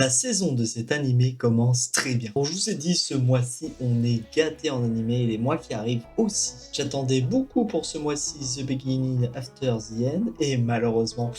La saison de cet animé commence très bien. Bon, je vous ai dit, ce mois-ci, on est gâté en animé et les mois qui arrivent aussi. J'attendais beaucoup pour ce mois-ci The Beginning After the End et malheureusement,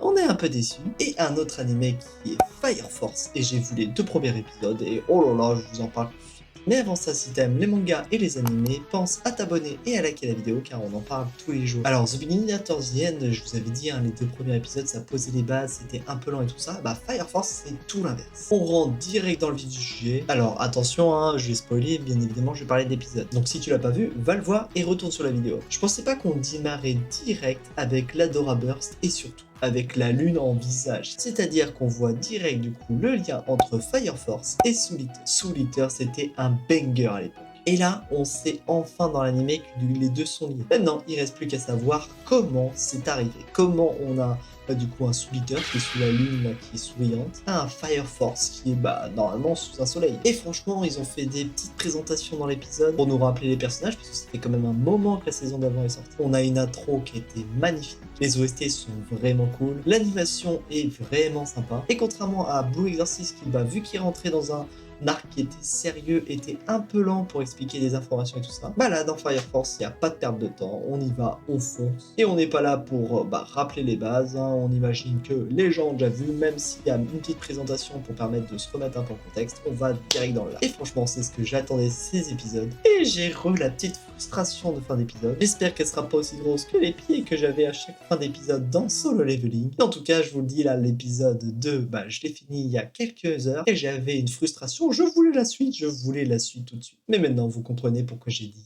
on est un peu déçus. Et un autre animé qui est Fire Force et j'ai vu les 2 premiers épisodes et oh là là, je vous en parle tout de suite. Mais avant ça, si t'aimes les mangas et les animés, pense à t'abonner et à liker la vidéo car on en parle tous les jours. Alors, The Beginning After the End, je vous avais dit, hein, les 2 premiers épisodes, ça posait les bases, c'était un peu lent et tout ça. Bah, Fire Force, c'est tout l'inverse. On rentre direct dans le vif du sujet. Alors, attention, hein, je vais spoiler, bien évidemment, je vais parler de l'épisode. Donc, si tu l'as pas vu, va le voir et retourne sur la vidéo. Je pensais pas qu'on démarrait direct avec l'Adora Burst et surtout avec la lune en visage. C'est-à-dire qu'on voit direct du coup le lien entre Fire Force et Soul Eater. Soul Eater, c'était un banger à l'époque. Et là, on sait enfin dans l'animé que les deux sont liés. Maintenant, il reste plus qu'à savoir comment c'est arrivé. Comment on a du coup un Soul Eater qui est sous la lune, là, qui est souriante, un Fire Force qui est normalement sous un soleil. Et franchement, ils ont fait des petites présentations dans l'épisode pour nous rappeler les personnages, parce que c'était quand même un moment que la saison d'avant est sortie. On a une intro qui était magnifique. Les OST sont vraiment cool. L'animation est vraiment sympa. Et contrairement à Blue Exorcist qui, vu qu'il rentrait dans un arc qui était sérieux, était un peu lent pour expliquer des informations et tout ça. Là, dans Fire Force, il n'y a pas de perte de temps, on y va, on fonce. Et on n'est pas là pour rappeler les bases, hein. On imagine que les gens ont déjà vu, même s'il y a une petite présentation pour permettre de se remettre un peu en contexte, on va direct dans le live. Et franchement, c'est ce que j'attendais ces épisodes. Et j'ai la petite frustration de fin d'épisode. J'espère qu'elle sera pas aussi grosse que les pieds que j'avais à chaque fin d'épisode dans Solo Leveling. En tout cas, je vous le dis là, l'épisode 2, je l'ai fini il y a quelques heures et j'avais une frustration. Je voulais la suite tout de suite. Mais maintenant, vous comprenez pourquoi j'ai dit